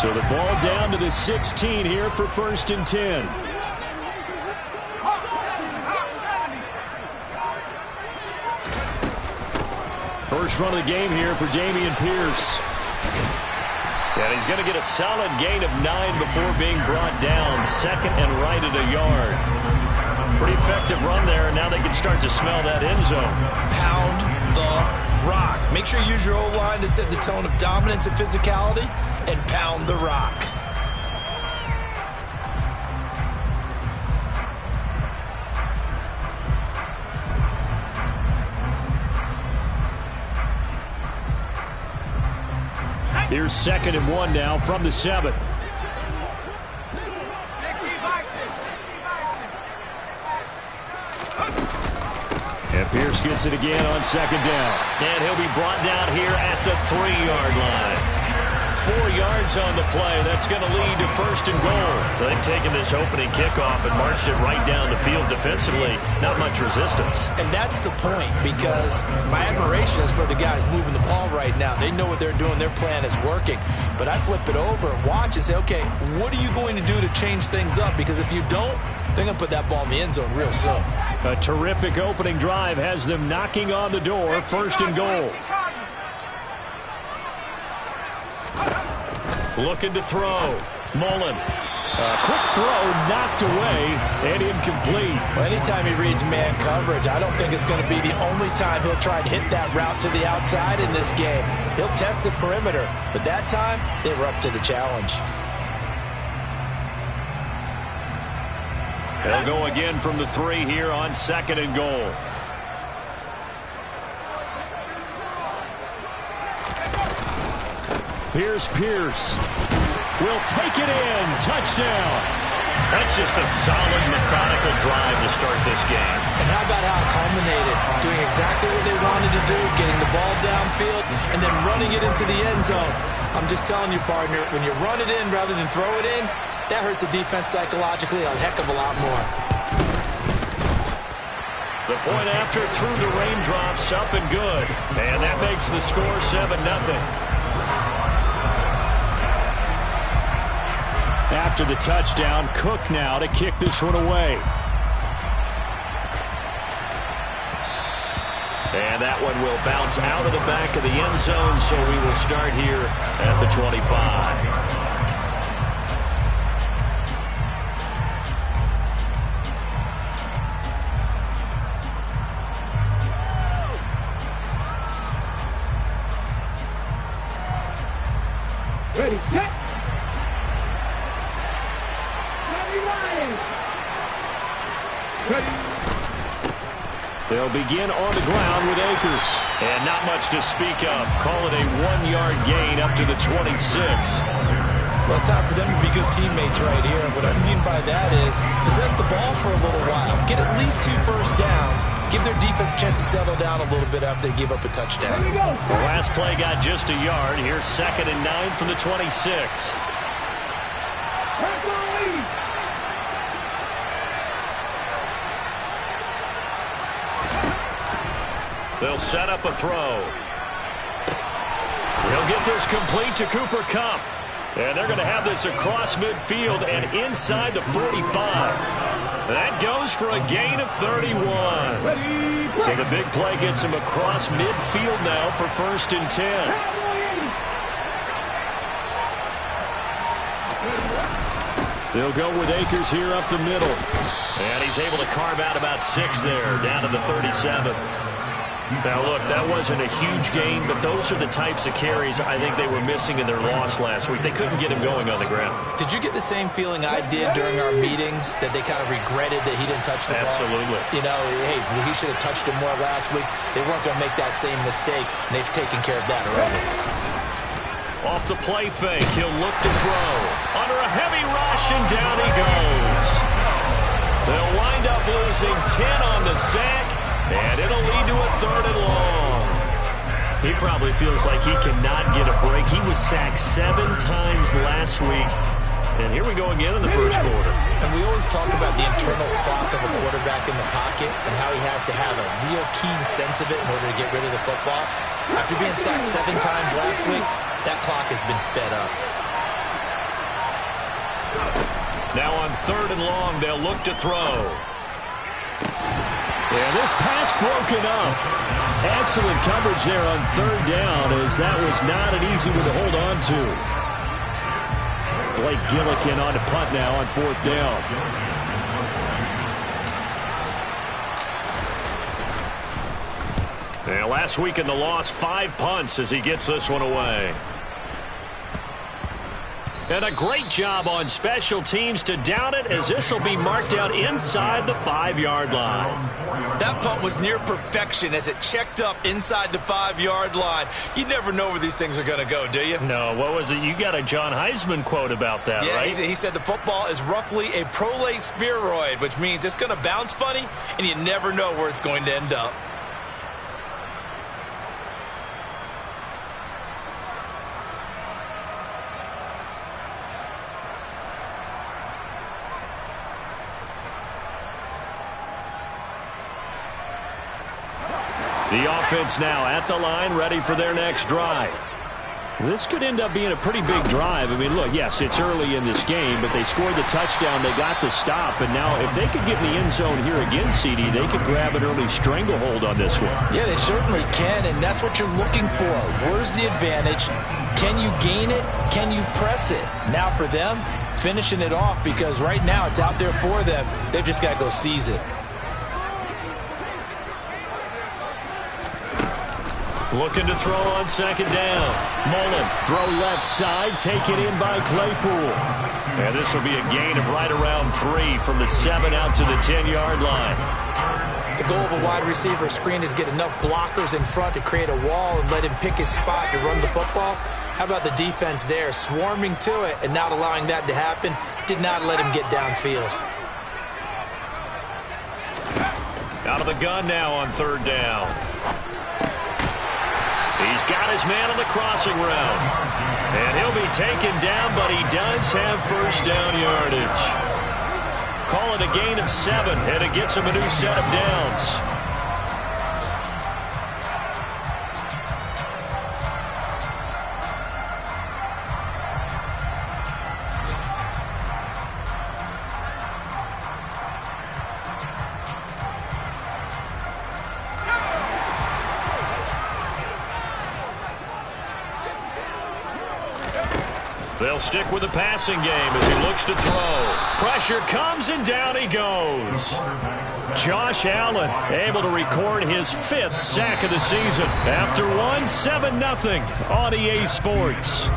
So the ball down to the 16 here for 1st and 10. First run of the game here for Dameon Pierce. And he's going to get a solid gain of 9 before being brought down. 2nd and right at a yard. Pretty effective run there, and now they can start to smell that end zone. Pound the rock. Make sure you use your O-line to set the tone of dominance and physicality, and pound the rock. Here's 2nd and 1 now from the 7. And Pierce gets it again on 2nd down. And he'll be brought down here at the 3-yard line. 4 yards on the play. That's going to lead to 1st and goal. They've taken this opening kickoff and marched it right down the field defensively. Not much resistance. And that's the point, because my admiration is for the guys moving the ball right now. They know what they're doing. Their plan is working. But I flip it over and watch and say, okay, what are you going to do to change things up? Because if you don't, they're going to put that ball in the end zone real soon. A terrific opening drive has them knocking on the door. 1st and goal. Looking to throw. Mullen. Quick throw knocked away and incomplete. Well, anytime he reads man coverage, I don't think it's going to be the only time he'll try to hit that route to the outside in this game. He'll test the perimeter, but that time they were up to the challenge. They'll go again from the 3 here on 2nd and goal. Here's Pierce. Will take it in. Touchdown. That's just a solid, methodical drive to start this game. And how about how it culminated? Doing exactly what they wanted to do, getting the ball downfield, and then running it into the end zone. I'm just telling you, partner, when you run it in rather than throw it in, that hurts a defense psychologically a heck of a lot more. The point after through the raindrops, up and good. And that makes the score 7-0. After the touchdown, Cook now to kick this one away. And that one will bounce out of the back of the end zone, so we will start here at the 25. Ready, set. Ready. They'll begin on the ground with Akers. And not much to speak of. Call it a 1-yard gain up to the 26. Well, it's time for them to be good teammates right here. And what I mean by that is possess the ball for a little while. Get at least 2 first downs. Give their defense a chance to settle down a little bit after they give up a touchdown. The last play got just a yard. Here's 2nd and 9 from the 26. They'll set up a throw. He'll get this complete to Cooper Kupp. And they're going to have this across midfield and inside the 45. That goes for a gain of 31. So the big play gets him across midfield now for 1st and 10. They'll go with Akers here up the middle. And he's able to carve out about 6 there, down to the 37. Now, look, that wasn't a huge gain, but those are the types of carries I think they were missing in their loss last week. They couldn't get him going on the ground. Did you get the same feeling I did during our meetings, that they kind of regretted that he didn't touch the ball? Absolutely. You know, hey, he should have touched him more last week. They weren't going to make that same mistake, and they've taken care of that already. Off the play fake, he'll look to throw. Under a heavy rush, and down he goes. They'll wind up losing 10 on the sack. And it'll lead to a 3rd and long. He probably feels like he cannot get a break. He was sacked 7 times last week. And here we go again in the first quarter. And we always talk about the internal clock of a quarterback in the pocket and how he has to have a real keen sense of it in order to get rid of the football. After being sacked 7 times last week, that clock has been sped up. Now on 3rd and long, they'll look to throw. And this pass broken up. Excellent coverage there on 3rd down, as that was not an easy one to hold on to. Blake Gillikin on to punt now on 4th down. And last week in the loss, 5 punts as he gets this one away. And a great job on special teams to down it, as this will be marked out inside the 5-yard line. That punt was near perfection as it checked up inside the 5-yard line. You never know where these things are going to go, do you? No, what was it? You got a John Heisman quote about that, right? Yeah, he said the football is roughly a prolate spheroid, which means it's going to bounce funny, and you never know where it's going to end up. The offense now at the line, ready for their next drive. This could end up being a pretty big drive. I mean, look, yes, it's early in this game, but they scored the touchdown, they got the stop, and now if they could get in the end zone here again, CD, they could grab an early stranglehold on this one. Yeah, they certainly can, and that's what you're looking for. Where's the advantage? Can you gain it? Can you press it? Now for them, finishing it off, because right now it's out there for them. They've just got to go seize it. Looking to throw on 2nd down. Mullen, throw left side, taken in by Claypool. And this will be a gain of right around 3 from the 7 out to the 10-yard line. The goal of a wide receiver screen is get enough blockers in front to create a wall and let him pick his spot to run the football. How about the defense there, swarming to it and not allowing that to happen? Did not let him get downfield. Out of the gun now on 3rd down. He's got his man on the crossing route. And he'll be taken down, but he does have 1st down yardage. Call it a gain of 7, and it gets him a new set of downs. They'll stick with the passing game as he looks to throw. Pressure comes, and down he goes. Josh Allen able to record his 5th sack of the season. After one, 7-0 on EA Sports.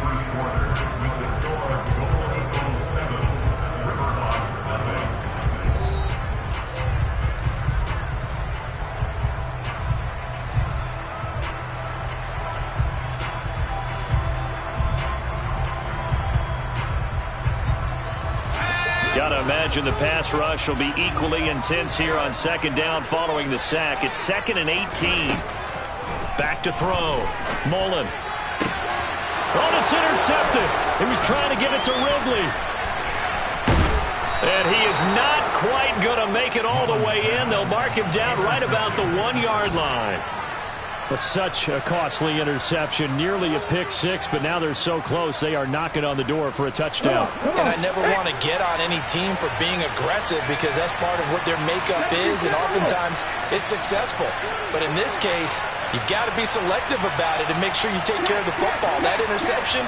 Gotta imagine the pass rush will be equally intense here on 2nd down following the sack. It's 2nd and 18. Back to throw. Mullen. Oh, it's intercepted. He was trying to give it to Ridley. And he is not quite going to make it all the way in. They'll mark him down right about the 1-yard line. But such a costly interception, nearly a pick 6, but now they're so close they are knocking on the door for a touchdown. And I never want to get on any team for being aggressive, because that's part of what their makeup is, and oftentimes it's successful. But in this case, you've got to be selective about it and make sure you take care of the football. That interception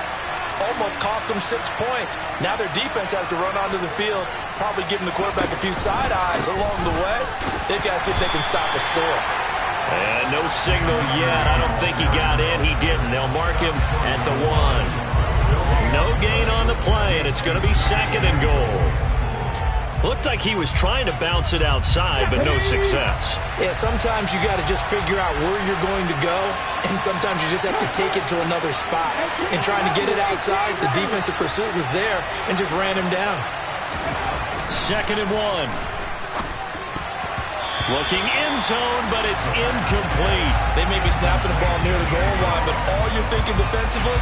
almost cost them 6 points. Now their defense has to run onto the field, probably giving the quarterback a few side eyes along the way. They've got to see if they can stop a score. And no signal yet. I don't think he got in. He didn't. They'll mark him at the 1. No gain on the play, and it's going to be 2nd and goal. Looked like he was trying to bounce it outside, but no success. Yeah, sometimes you got to just figure out where you're going to go, and sometimes you just have to take it to another spot. And trying to get it outside, the defensive pursuit was there and just ran him down. 2nd and 1. Looking end zone, but it's incomplete. They may be snapping the ball near the goal line, but all you're thinking defensively,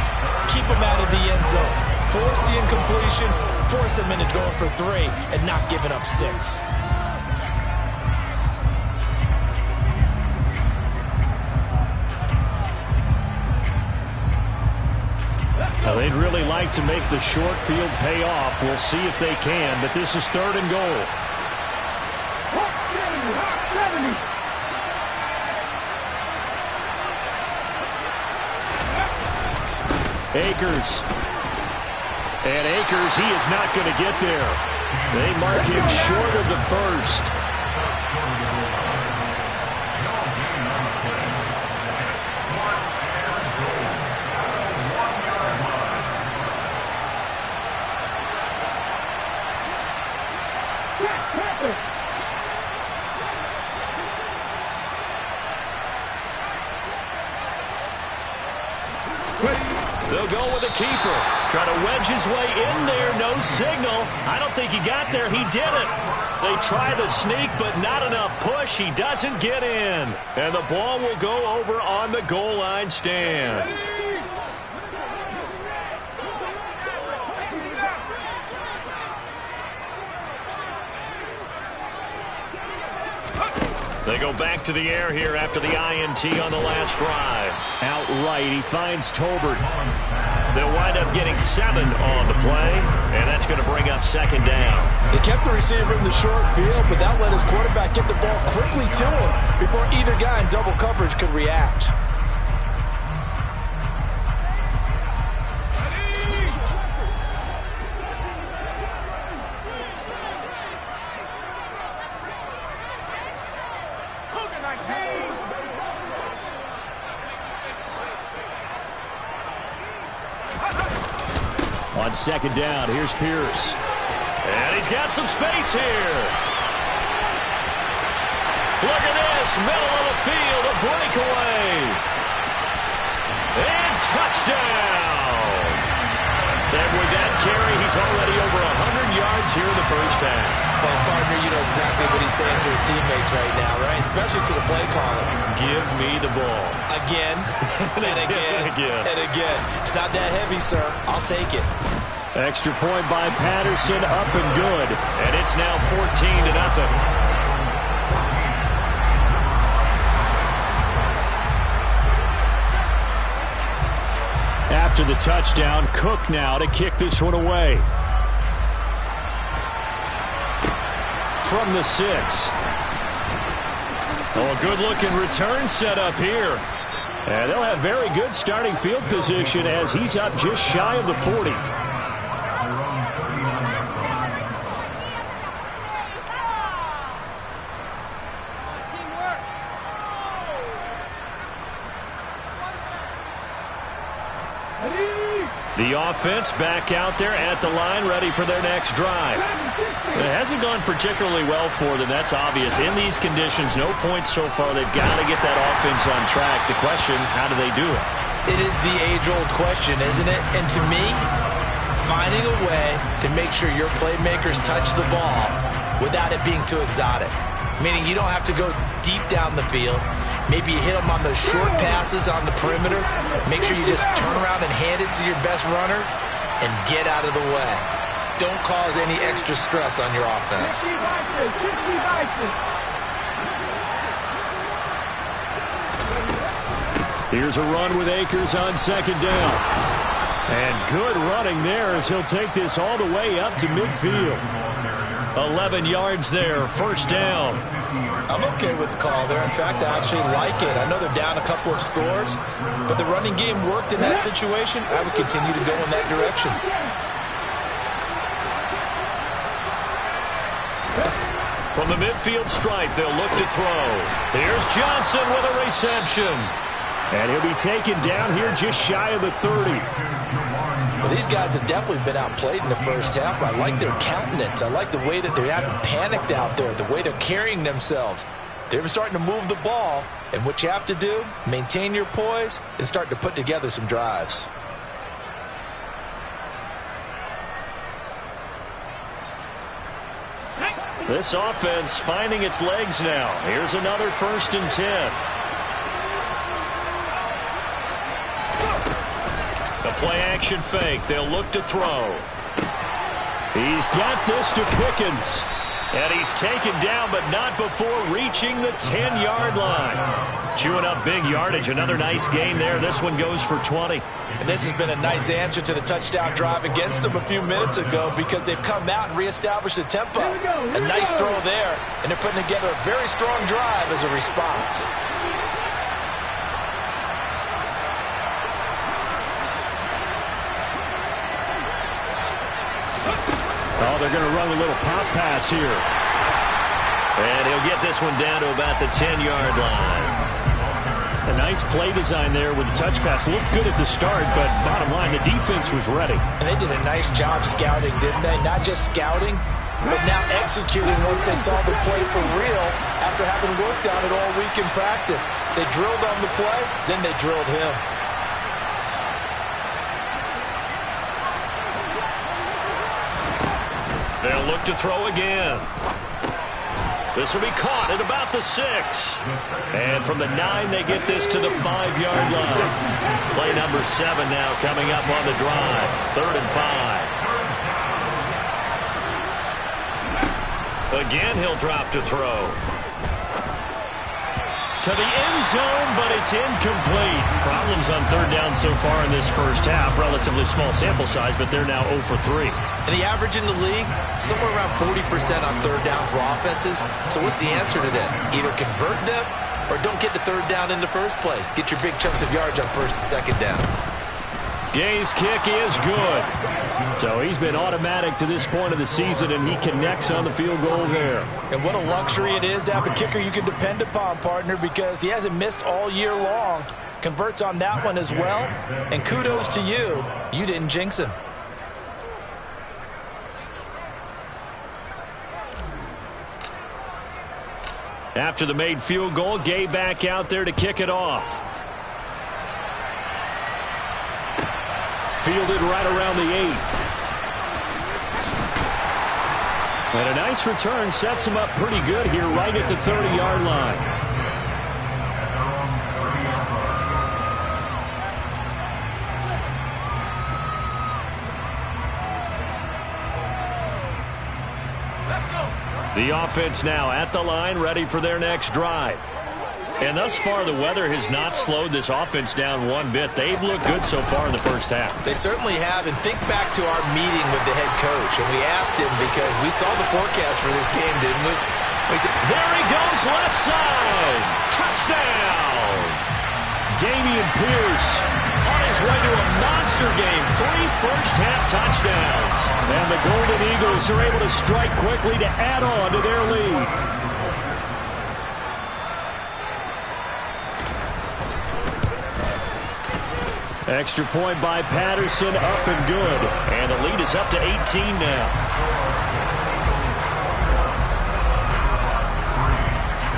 keep them out of the end zone. Force the incompletion, force them into going for 3, and not giving up 6. They'd really like to make the short field pay off. We'll see if they can, but this is 3rd and goal. Akers. And Akers, he is not going to get there. They mark him short of the first. They'll go with the keeper. Try to wedge his way in there. No signal. I don't think he got there. He did it. They try the sneak, but not enough push. He doesn't get in. And the ball will go over on the goal line stand. They go back to the air here after the INT on the last drive. Outright, he finds Tolbert. They'll wind up getting 7 on the play, and that's going to bring up 2nd down. They kept the receiver in the short field, but that let his quarterback get the ball quickly to him before either guy in double coverage could react. On 2nd down, here's Pierce. And he's got some space here. Look at this, middle of the field, a breakaway. And touchdown. And with that carry, he's already over 100 yards here in the first half. Well, partner, you know exactly what he's saying to his teammates right now, right? Especially to the play caller. Give me the ball. Again, and again, and again. It's not that heavy, sir. I'll take it. Extra point by Patterson, up and good. And it's now 14-0. After the touchdown, Cook now to kick this one away. From the 6. Oh, a good-looking return set up here. And they'll have very good starting field position as he's up just shy of the 40. The offense back out there at the line, ready for their next drive. It hasn't gone particularly well for them, that's obvious. In these conditions, no points so far. They've got to get that offense on track. The question, how do they do it? It is the age-old question, isn't it? And to me, finding a way to make sure your playmakers touch the ball without it being too exotic. Meaning you don't have to go deep down the field. Maybe you hit them on those short passes on the perimeter. Make sure you just turn around and hand it to your best runner and get out of the way. Don't cause any extra stress on your offense. Here's a run with Akers on 2nd down. And good running there as he'll take this all the way up to midfield. 11 yards there, 1st down. I'm okay with the call there. In fact, I actually like it. I know they're down a couple of scores, but the running game worked in that situation. I would continue to go in that direction. From the midfield stripe, they'll look to throw. Here's Johnson with a reception. And he'll be taken down here just shy of the 30. Well, these guys have definitely been outplayed in the first half. I like their countenance. I like the way that they haven't panicked out there, the way they're carrying themselves. They're starting to move the ball, and what you have to do, maintain your poise and start to put together some drives. This offense finding its legs now. Here's another 1st and 10. The play-action fake. They'll look to throw. He's got this to Pickens. And he's taken down, but not before reaching the 10-yard line. Chewing up big yardage. Another nice gain there. This one goes for 20. And this has been a nice answer to the touchdown drive against them a few minutes ago because they've come out and reestablished the tempo. A nice throw there, and they're putting together a very strong drive as a response. Oh, they're going to run a little pop pass here. And he'll get this one down to about the 10-yard line. A nice play design there with the touch pass. Looked good at the start, but bottom line, the defense was ready. And they did a nice job scouting, didn't they? Not just scouting, but now executing once they saw the play for real after having worked on it all week in practice. They drilled on the play, then they drilled him. They'll look to throw again. This will be caught at about the 6. And from the 9, they get this to the 5-yard line. Play number 7 now coming up on the drive. 3rd and 5. Again, he'll drop to throw. To the end zone, but it's incomplete. Problems on 3rd down so far in this first half. Relatively small sample size, but they're now 0 for 3. And the average in the league, somewhere around 40% on 3rd down for offenses. So what's the answer to this? Either convert them or don't get the 3rd down in the first place. Get your big chunks of yards on 1st and 2nd down. Gay's kick is good. So he's been automatic to this point of the season, and he connects on the field goal there. And what a luxury it is to have a kicker you can depend upon, partner, because he hasn't missed all year long. Converts on that one as well. And kudos to you. You didn't jinx him. After the made field goal, Gay back out there to kick it off. Fielded right around the 8. And a nice return sets him up pretty good here right at the 30-yard line. The offense now at the line, ready for their next drive. And thus far, the weather has not slowed this offense down one bit. They've looked good so far in the first half. They certainly have. And think back to our meeting with the head coach. And we asked him because we saw the forecast for this game, didn't we? We said, there he goes, left side. Touchdown. Dameon Pierce on his way to a monster game. 3 first-half touchdowns. And the Golden Eagles are able to strike quickly to add on to their lead. Extra point by Patterson, up and good. And the lead is up to 18 now.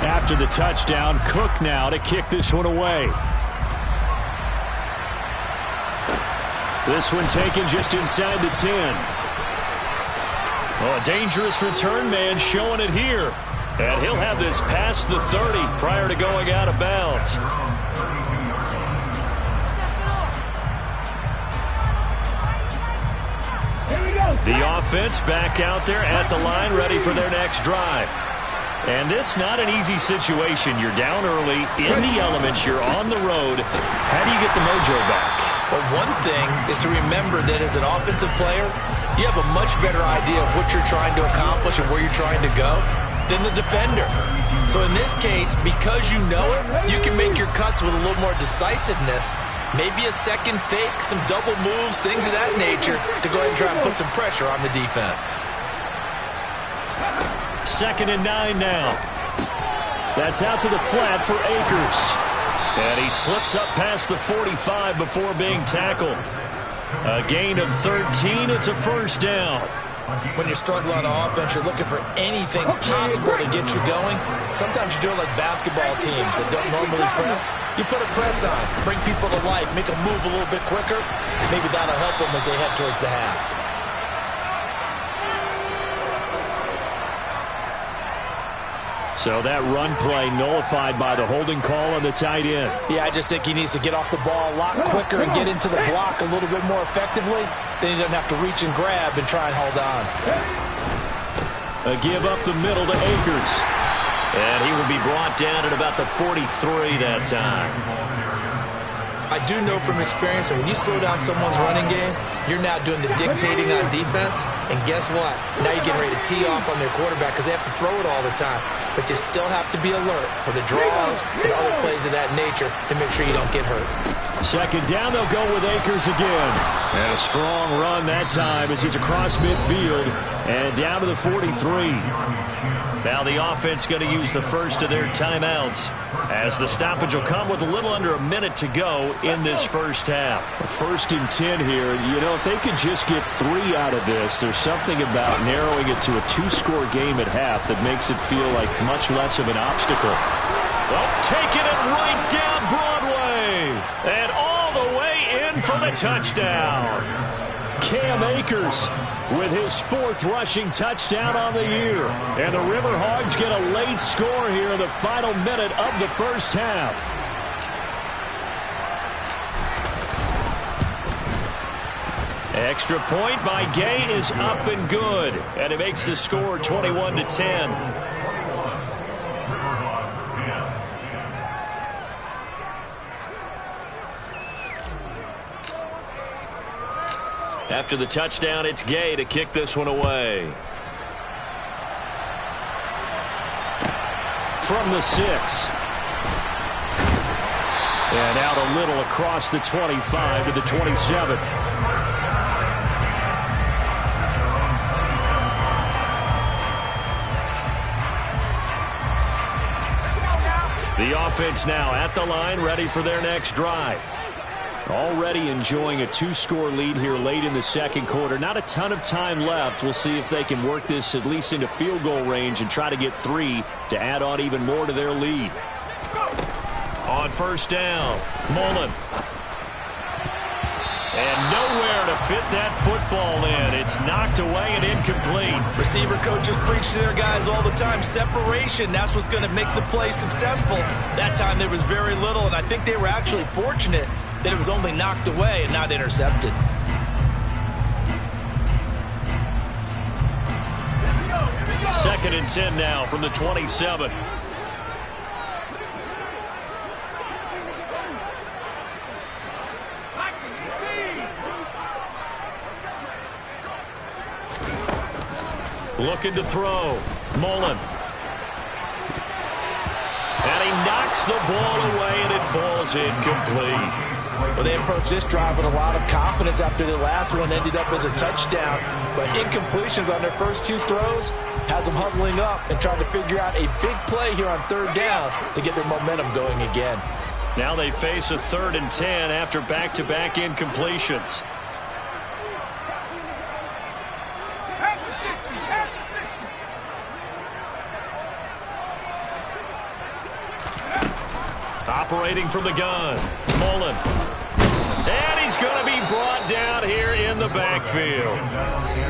After the touchdown, Cook now to kick this one away. This one taken just inside the 10. Oh, a dangerous return man showing it here. And he'll have this past the 30 prior to going out of bounds. The offense back out there at the line, ready for their next drive. And this not an easy situation. You're down early, in the elements, you're on the road. How do you get the mojo back? Well, one thing is to remember that as an offensive player, you have a much better idea of what you're trying to accomplish and where you're trying to go than the defender. So in this case, because you know it, you can make your cuts with a little more decisiveness. Maybe a second fake, some double moves, things of that nature to go ahead and try and put some pressure on the defense. 2nd and 9 now. That's out to the flat for Akers. And he slips up past the 45 before being tackled. A gain of 13. It's a first down. When you're struggling on offense, you're looking for anything possible to get you going. Sometimes you do it like basketball teams that don't normally press. You put a press on, bring people to life, make them move a little bit quicker. Maybe that'll help them as they head towards the half. So that run play nullified by the holding call on the tight end. Yeah, I just think he needs to get off the ball a lot quicker and get into the block a little bit more effectively. Then he doesn't have to reach and grab and try and hold on. A give up the middle to Akers. And he will be brought down at about the 43 that time. I do know from experience that when you slow down someone's running game, you're now doing the dictating on defense. And guess what? Now you're getting ready to tee off on their quarterback because they have to throw it all the time. But you still have to be alert for the draws and other plays of that nature to make sure you don't get hurt. Second down, they'll go with Akers again. And a strong run that time as he's across midfield and down to the 43. Now the offense going to use the first of their timeouts as the stoppage will come with a little under a minute to go in this first half. 1st and 10 here. You know, if they could just get 3 out of this, there's something about narrowing it to a 2-score game at half that makes it feel like much less of an obstacle. Well, taking it right down Broadway and all the way in for the touchdown. Cam Akers with his 4th rushing touchdown on the year. And the Riverhogs get a late score here in the final minute of the first half. Extra point by Gay is up and good. And it makes the score 21-10. After the touchdown, it's Gay to kick this one away. From the 6. And out a little across the 25 to the 27. The offense now at the line, ready for their next drive. Already enjoying a 2-score lead here late in the second quarter. Not a ton of time left. We'll see if they can work this at least into field goal range and try to get 3 to add on even more to their lead. On first down, Mullen. And nowhere to fit that football in. It's knocked away and incomplete. Receiver coaches preach to their guys all the time. Separation, that's what's going to make the play successful. That time there was very little, and I think they were actually fortunate that it was only knocked away and not intercepted. Second and 10 now from the 27. Looking to throw. Mullen. And he knocks the ball away, and it falls incomplete. Well, they approached this drive with a lot of confidence after the last one ended up as a touchdown. But incompletions on their first 2 throws has them huddling up and trying to figure out a big play here on 3rd down to get their momentum going again. Now they face a 3rd and 10 after back-to-back incompletions. Operating from the gun, Mullen. And he's going to be brought down here in the backfield.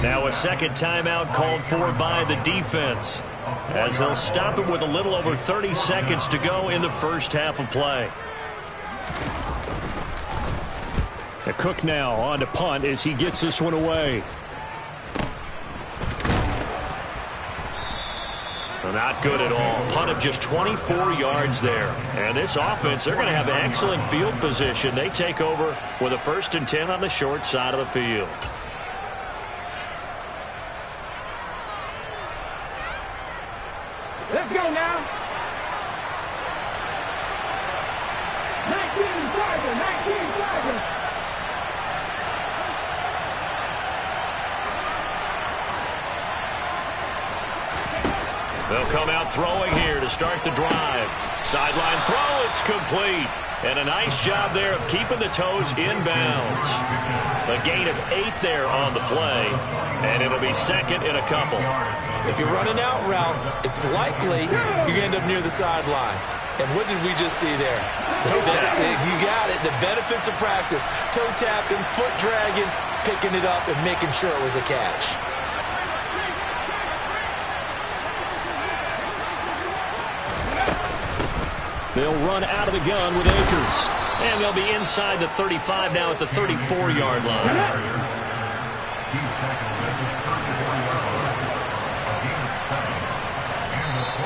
Now a second timeout called for by the defense, as they'll stop it with a little over 30 seconds to go in the first half of play. The Cook now on to punt as he gets this one away. Not good at all. Punt of just 24 yards there. And this offense, they're going to have excellent field position. They take over with a 1st and 10 on the short side of the field. Let's go now. 19 Chargers. They'll come out throwing here to start the drive. Sideline throw, it's complete. And a nice job there of keeping the toes inbounds. A gain of 8 there on the play. And it'll be second in a couple. If you're running out route, it's likely you're going to end up near the sideline. And what did we just see there? Toe tap. You got it. The benefits of practice. Toe tapping, foot dragging, picking it up, and making sure it was a catch. They'll run out of the gun with Akers. And they'll be inside the 35 now at the 34-yard line.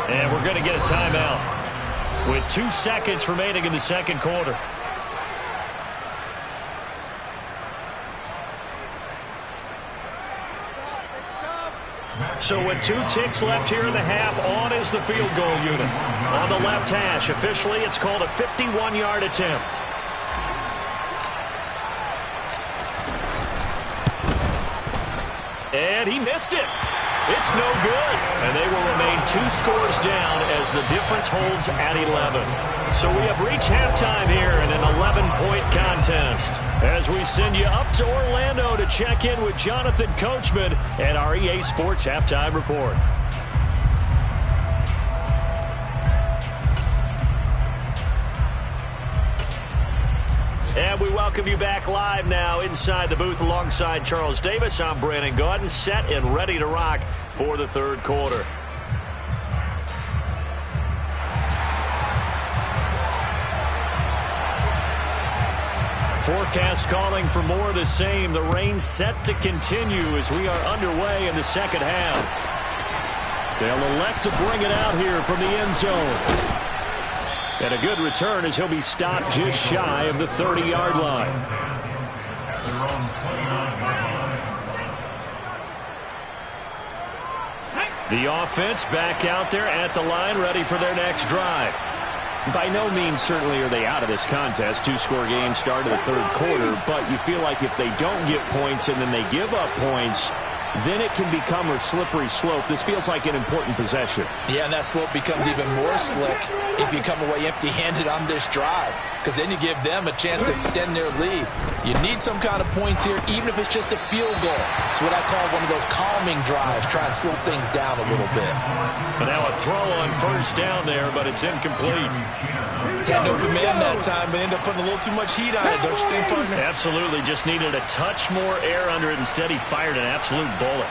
And we're going to get a timeout with 2 seconds remaining in the second quarter. So with 2 ticks left here in the half, on is the field goal unit. On the left hash, officially it's called a 51-yard attempt. And he missed it. It's no good. And they will remain 2 scores down as the difference holds at 11. So we have reached halftime here in an 11-point contest as we send you up to Orlando to check in with Jonathan Coachman at our EA Sports Halftime Report. And we welcome you back live now inside the booth alongside Charles Davis. I'm Brandon Gaudin, set and ready to rock for the third quarter. Forecast calling for more of the same. The rain set to continue as we are underway in the second half. They'll elect to bring it out here from the end zone. And a good return as he'll be stopped just shy of the 30-yard line. The offense back out there at the line, ready for their next drive. By no means certainly are they out of this contest. 2-score game start of the third quarter, but you feel like if they don't get points and then they give up points, then it can become a slippery slope. This feels like an important possession. Yeah, and that slope becomes even more slick if you come away empty-handed on this drive, because then you give them a chance to extend their lead. You need some kind of points here, even if it's just a field goal. It's what I call one of those calming drives, try and slow things down a little bit. But now a throw on first down there, but it's incomplete. Had an open man that time, but ended up putting a little too much heat on it, don't you think, partner? Absolutely. Just needed a touch more air under it. Instead, he fired an absolute bullet.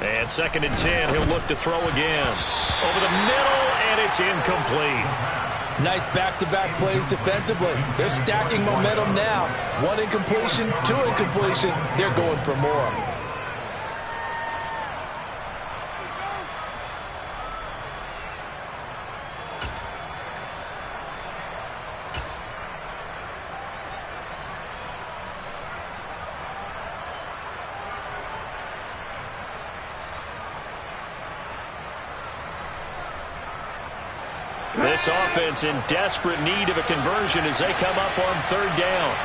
And 2nd and 10, he'll look to throw again. Over the middle, and it's incomplete. Nice back-to-back plays defensively. They're stacking momentum now. 1 incompletion, 2 incompletion. They're going for more. This offense in desperate need of a conversion as they come up on 3rd down.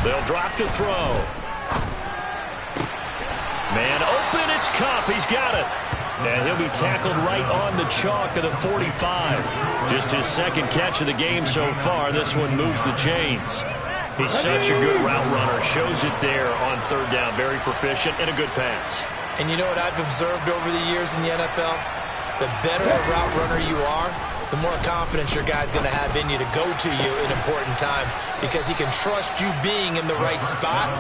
They'll drop to throw. Man open, it's Cup. He's got it. And he'll be tackled right on the chalk of the 45. Just his 2nd catch of the game so far. This one moves the chains. He's such a good route runner. Shows it there on 3rd down. Very proficient and a good pass. And you know what I've observed over the years in the NFL? The better a route runner you are, the more confidence your guy's going to have in you to go to you in important times, because he can trust you being in the right spot,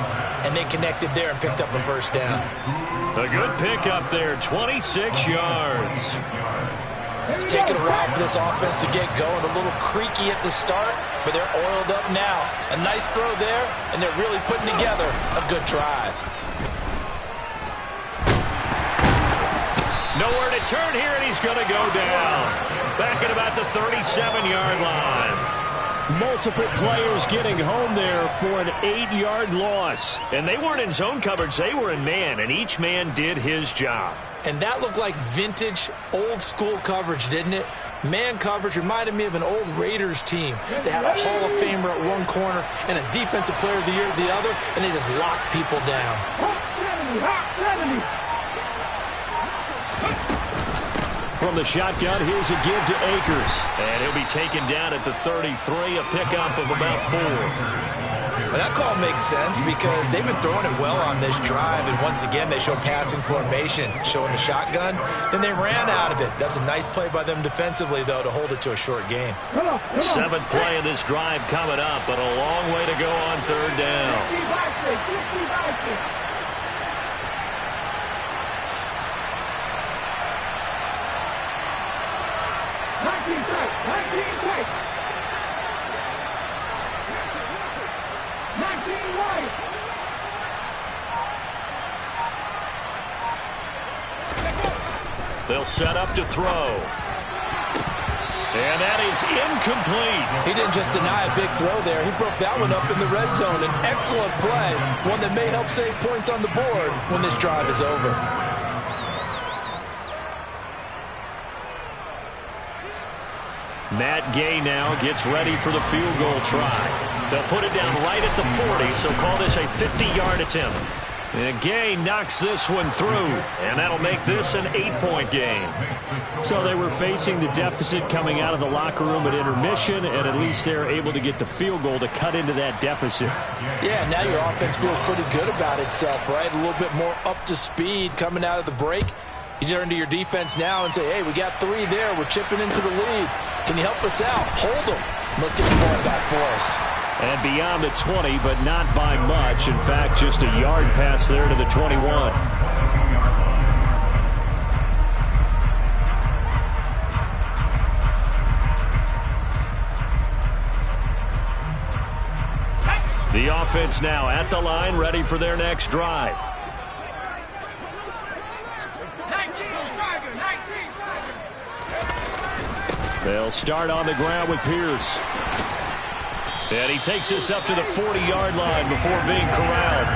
and they connected there and picked up a 1st down. A good pickup there, 26 yards. It's taking a while for this offense to get going. A little creaky at the start, but they're oiled up now. A nice throw there, and they're really putting together a good drive. Nowhere to turn here, and he's going to go down. Back at about the 37-yard line. Multiple players getting home there for an 8-yard loss. And they weren't in zone coverage. They were in man, and each man did his job. And that looked like vintage, old-school coverage, didn't it? Man coverage reminded me of an old Raiders team. They had a Hall of Famer at one corner and a Defensive Player of the Year at the other, and they just locked people down. From the shotgun, here's a give to Akers. And he'll be taken down at the 33, a pickup of about 4. Well, that call makes sense because they've been throwing it well on this drive, and once again, they show passing formation, showing the shotgun. Then they ran out of it. That's a nice play by them defensively, though, to hold it to a short gain. Seventh play of this drive coming up, but a long way to go on third down. 19 right. They'll set up to throw. And that is incomplete. He didn't just deny a big throw there. He broke that one up in the red zone. An excellent play, one that may help save points on the board when this drive is over. Matt Gay now gets ready for the field goal try. They'll put it down right at the 40, so call this a 50-yard attempt. And Gay knocks this one through, and that'll make this an 8-point game. So they were facing the deficit coming out of the locker room at intermission, and at least they're able to get the field goal to cut into that deficit. Yeah, now your offense feels pretty good about itself, right? A little bit more up to speed coming out of the break. You turn to your defense now and say, hey, we got 3 there. We're chipping into the lead. Can you help us out? Hold them. Let's get the ball back for us. And beyond the 20, but not by much. In fact, just a yard pass there to the 21. The offense now at the line, ready for their next drive. 19 They'll start on the ground with Pierce. And he takes this up to the 40-yard line before being corralled.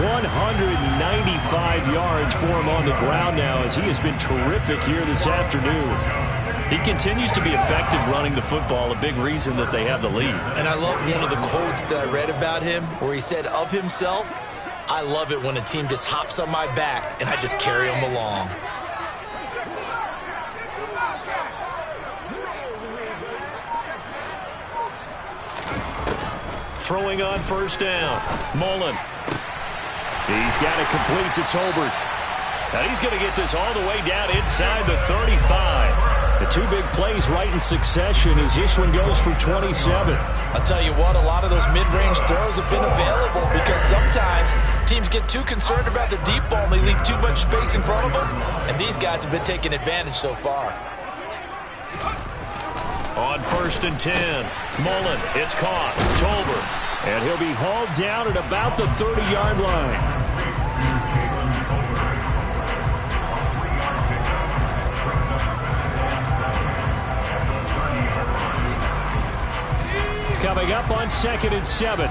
195 yards for him on the ground now, as he has been terrific here this afternoon. He continues to be effective running the football, a big reason that they have the lead. And I love one of the quotes that I read about him where he said of himself, I love it when a team just hops on my back and I just carry them along. Throwing on first down. Mullen. He's got it complete to Tolbert. Now he's going to get this all the way down inside the 35. The 2 big plays right in succession as this one goes for 27. I'll tell you what, a lot of those mid-range throws have been available because sometimes teams get too concerned about the deep ball and they leave too much space in front of them. And these guys have been taking advantage so far. On first and 10, Mullen, it's caught, Tolbert. And he'll be hauled down at about the 30-yard line. Coming up on 2nd and 7.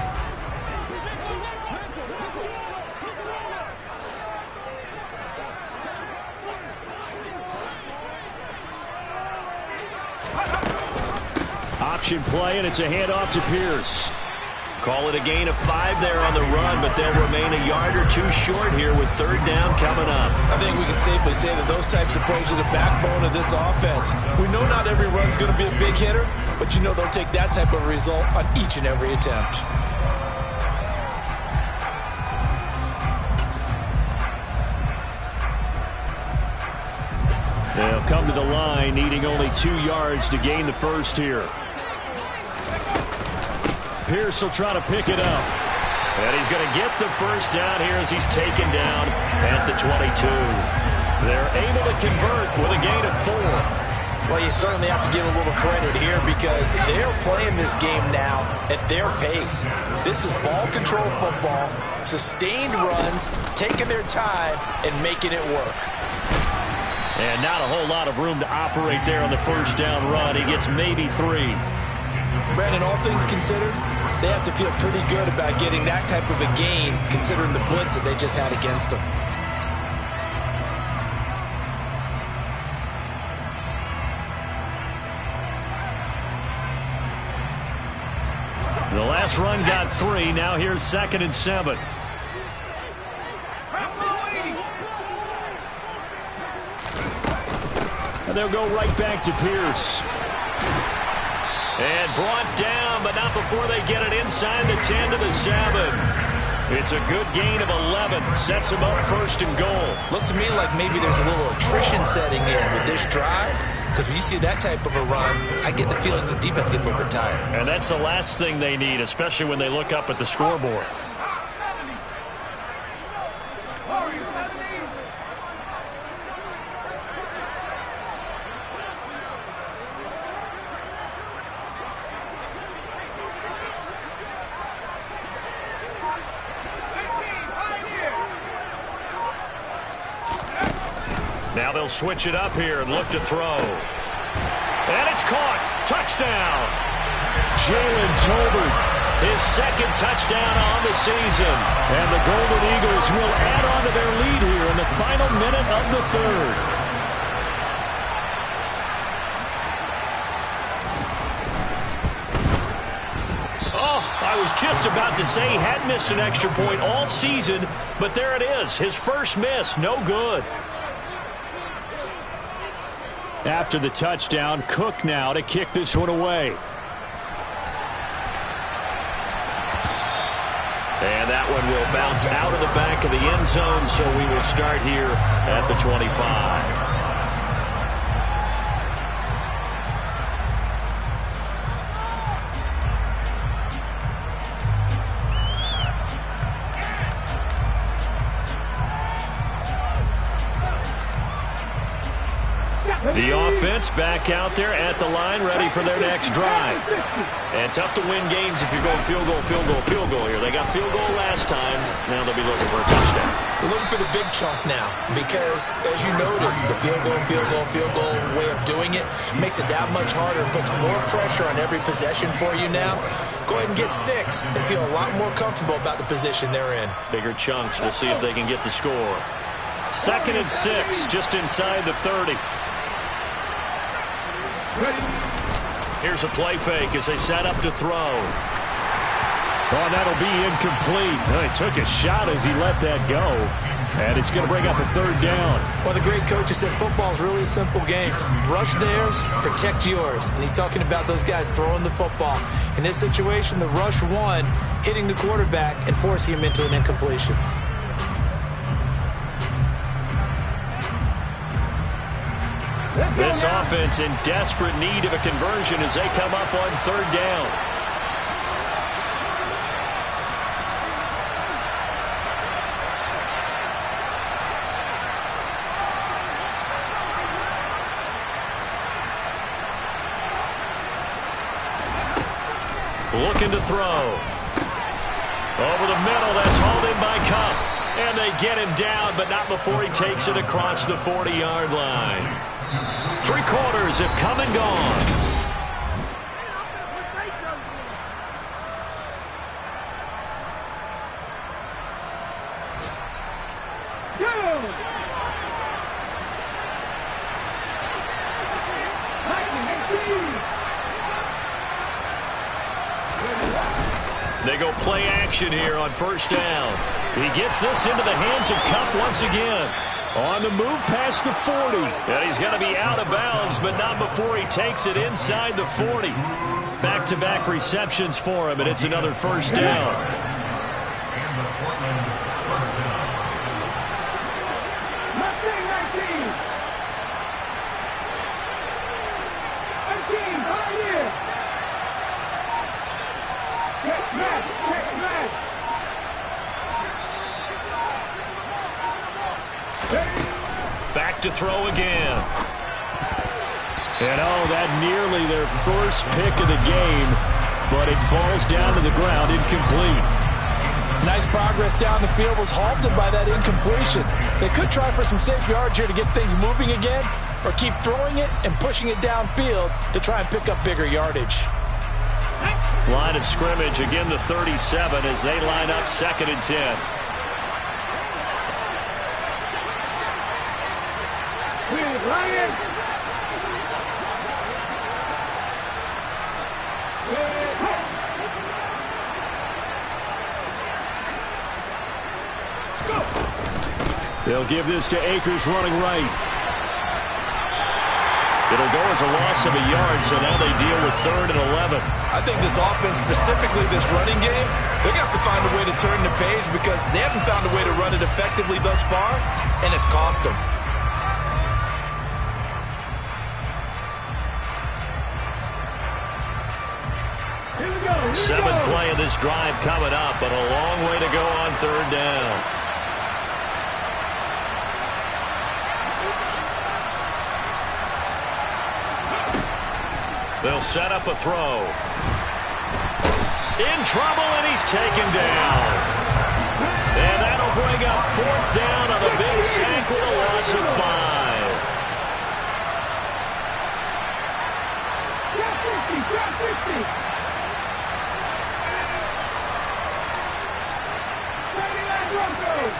Option play, and it's a handoff to Pierce. Call it a gain of 5 there on the run, but they'll remain a yard or 2 short here with third down coming up. I think we can safely say that those types of plays are the backbone of this offense. We know not every run's going to be a big hitter, but you know they'll take that type of result on each and every attempt. They'll come to the line, needing only 2 yards to gain the first here. Pierce will try to pick it up. And he's going to get the first down here as he's taken down at the 22. They're able to convert with a gain of 4. Well, you certainly have to give a little credit here because they're playing this game now at their pace. This is ball control football, sustained runs, taking their time, and making it work. And not a whole lot of room to operate there on the first down run. He gets maybe 3. Brandon, all things considered, they have to feel pretty good about getting that type of a gain considering the blitz that they just had against them. The last run got 3. Now here's 2nd and 7. And they'll go right back to Pierce. And brought down, but not stop before they get it inside the 10 to the 7. It's a good gain of 11. Sets them up first and goal. Looks to me like maybe there's a little attrition setting in with this drive. Because when you see that type of a run, I get the feeling the defense getting a little bit tired. And that's the last thing they need, especially when they look up at the scoreboard. Now they'll switch it up here and look to throw. And it's caught. Touchdown. Jalen Tolbert, his second touchdown on the season. And the Golden Eagles will add on to their lead here in the final minute of the third. Oh, I was just about to say he hadn't missed an extra point all season, but there it is. His first miss, no good. After the touchdown, Cook now to kick this one away. And that one will bounce out of the back of the end zone, so we will start here at the 25. The offense back out there at the line, ready for their next drive. And tough to win games if you're going field goal, field goal, field goal here. They got field goal last time. Now they'll be looking for a touchdown. They're looking for the big chunk now because, as you noted, the field goal way of doing it makes it that much harder and puts more pressure on every possession for you now. Go ahead and get 6 and feel a lot more comfortable about the position they're in. Bigger chunks. We'll see if they can get the score. 2nd and 6, just inside the 30. Here's a play fake as they set up to throw. Oh, that'll be incomplete. Well, he took a shot as he let that go. And it's going to bring up a 3rd down. Well, the great coach has said football is really a simple game. Rush theirs, protect yours. And he's talking about those guys throwing the football. In this situation, the rush one, hitting the quarterback and forcing him into an incompletion. This offense in desperate need of a conversion as they come up on 3rd down. Looking to throw. Over the middle, that's hauled in by Cup. And they get him down, but not before he takes it across the 40-yard line. 3 quarters have come and gone. They go play action here on 1st down. He gets this into the hands of Cup once again. On the move past the 40. And he's going to be out of bounds, but not before he takes it inside the 40. Back-to-back receptions for him, and it's another 1st down. Back to throw again. And oh, that nearly their first pick of the game, but it falls down to the ground incomplete. Nice progress down the field, was halted by that incompletion. They could try for some safe yards here to get things moving again, or keep throwing it and pushing it downfield to try and pick up bigger yardage. Line of scrimmage, again the 37 as they line up 2nd and 10. They'll give this to Akers running right. It'll go as a loss of a yard, so now they deal with 3rd and 11. I think this offense, specifically this running game, they're going to have to find a way to turn the page because they haven't found a way to run it effectively thus far, and it's cost them. Here we go. Here we Seventh go. play of this drive coming up, but a long way to go on 3rd down. They'll set up a throw. In trouble, and he's taken down. And that'll bring up 4th down on a big sack with a loss of 5. Drop 50. 39 Broncos.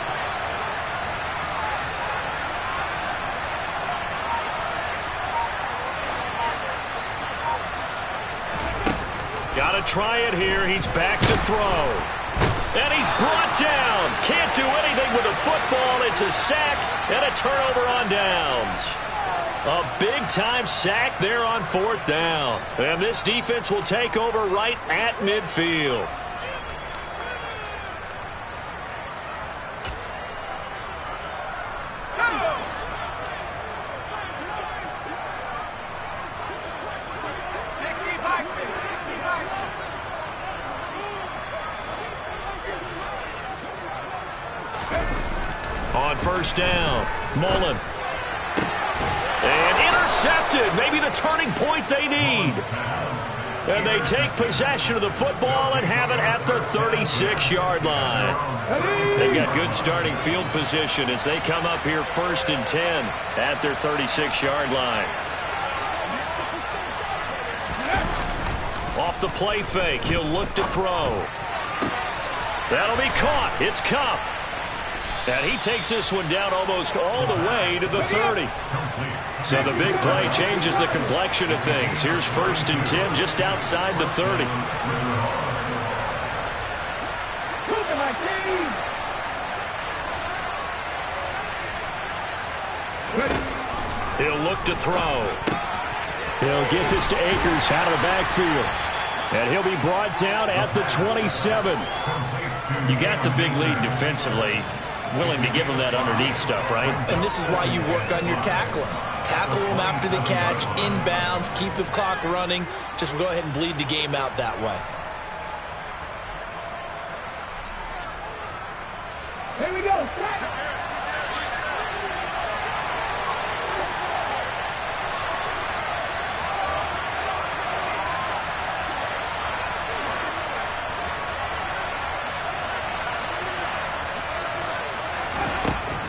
Got to try it here. He's back to throw. And he's brought down. Can't do anything with the football. It's a sack and a turnover on downs. A big-time sack there on 4th down. And this defense will take over right at midfield. On 1st down, Mullen. And intercepted. Maybe the turning point they need. And they take possession of the football and have it at the 36-yard line. They've got good starting field position as they come up here 1st and 10 at their 36-yard line. Off the play fake, he'll look to throw. That'll be caught. It's Cup. And he takes this one down almost all the way to the 30. So the big play changes the complexion of things. Here's 1st and 10 just outside the 30. He'll look to throw. He'll get this to Akers out of the backfield. And he'll be brought down at the 27. You got the big lead defensively. Willing to give them that underneath stuff, right? And this is why you work on your tackling. Tackle them after the catch, inbounds, keep the clock running. Just go ahead and bleed the game out that way. Here we go.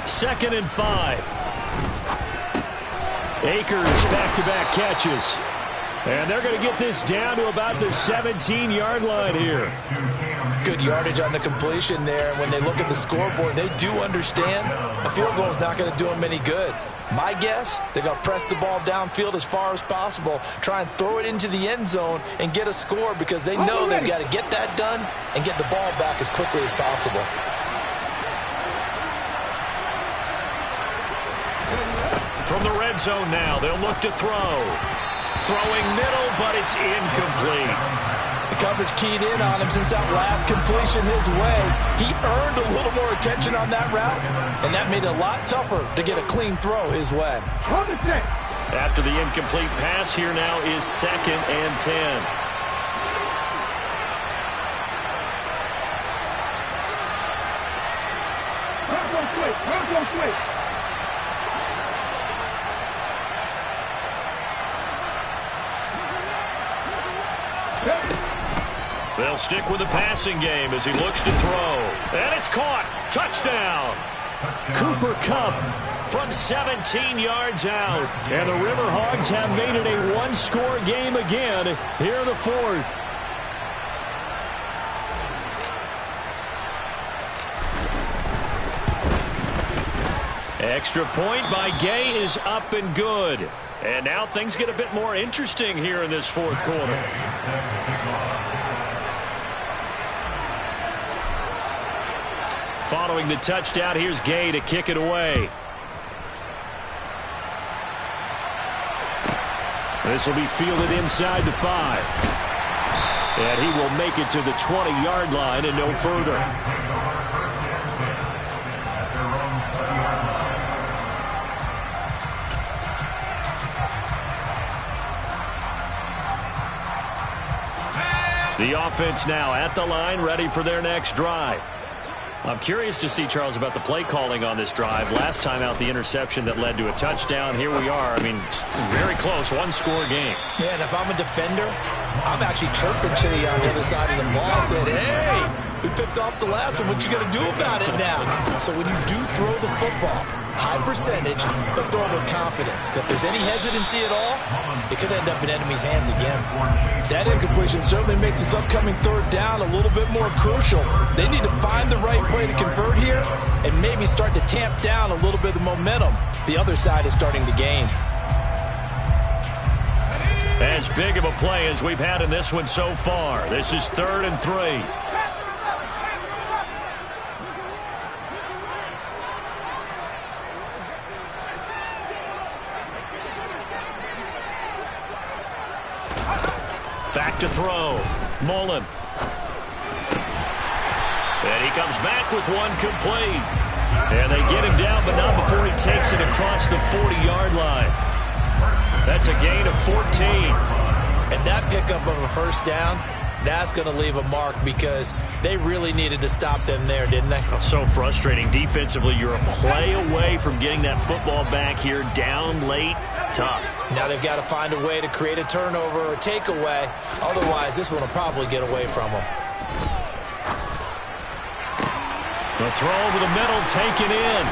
Second and 5. Akers back-to-back catches. And they're going to get this down to about the 17-yard line here. Good yardage on the completion there. When they look at the scoreboard, they do understand a field goal is not going to do them any good. My guess, they're going to press the ball downfield as far as possible, try and throw it into the end zone and get a score because they know they've got to get that done and get the ball back as quickly as possible. From the red zone now, they'll look to throw. Throwing middle, but it's incomplete. The coverage keyed in on him since that last completion his way. He earned a little more attention on that route, and that made it a lot tougher to get a clean throw his way. After the incomplete pass, here now is 2nd and 10. They'll stick with the passing game as he looks to throw. And it's caught. Touchdown. Cooper Kupp from 17 yards out. And the Riverhogs have made it a one-score game again here in the 4th. Extra point by Gay is up and good. And now things get a bit more interesting here in this 4th quarter. Following the touchdown, here's Gay to kick it away. This will be fielded inside the 5. And he will make it to the 20-yard line and no further. The offense now at the line, ready for their next drive. I'm curious to see, Charles, about the play calling on this drive. Last time out, the interception that led to a touchdown. Here we are. I mean, very close, one-score game. Yeah, and if I'm a defender, I'm actually chirping Chili on the other side of the ball, saying, hey, we picked off the last one. What you going to do about it now? So when you do throw the football, high percentage, but throw it with confidence. Because if there's any hesitancy at all, it could end up in enemy's hands again. That incompletion certainly makes this upcoming third down a little bit more crucial. They need to find the right play to convert here and maybe start to tamp down a little bit of momentum the other side is starting to gain. As big of a play as we've had in this one so far. This is 3rd and 3. Back to throw. Mullen. And he comes back with one complete. And they get him down, but not before he takes it across the 40-yard line. That's a gain of 14. And that pickup of a first down, that's going to leave a mark because they really needed to stop them there, didn't they? So frustrating. Defensively, you're a play away from getting that football back here down late. Tough. Now they've got to find a way to create a turnover or a takeaway. Otherwise, this one will probably get away from them. The throw over the middle taken in.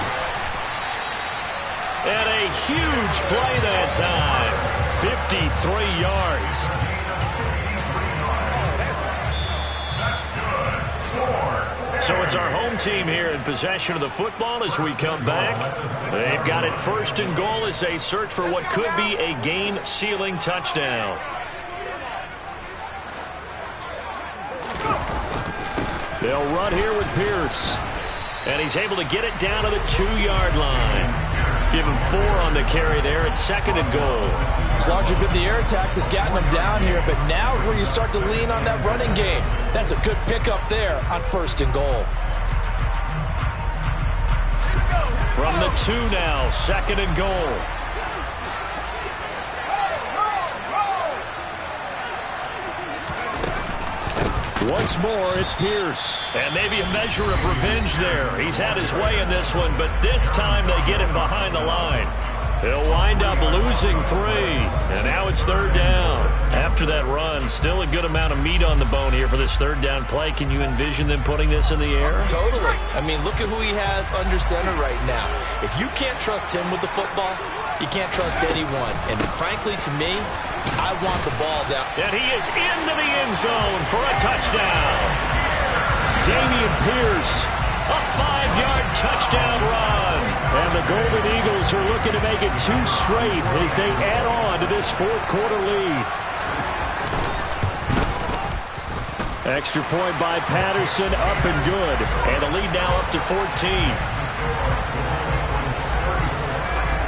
And a huge play that time. 53 yards. So it's our home team here in possession of the football as we come back. They've got it 1st and goal as they search for what could be a game-sealing touchdown. They'll run here with Pierce. And he's able to get it down to the 2-yard line. Give him 4 on the carry there at 2nd and goal. It's largely been the air attack that's gotten them down here, but now is where you start to lean on that running game. That's a good pickup there on 1st and goal. From the 2 now, 2nd and goal. Once more, it's Pierce. And maybe a measure of revenge there. He's had his way in this one, but this time they get him behind the line. He'll wind up losing 3. And now it's 3rd down. After that run, still a good amount of meat on the bone here for this 3rd down play. Can you envision them putting this in the air? Totally. I mean, look at who he has under center right now. If you can't trust him with the football, you can't trust anyone. And frankly, to me, I want the ball down. And he is into the end zone for a touchdown. Damian Pierce, a 5-yard touchdown run. And the Golden Eagles are looking to make it 2 straight as they add on to this 4th quarter lead. Extra point by Patterson, up and good. And the lead now up to 14.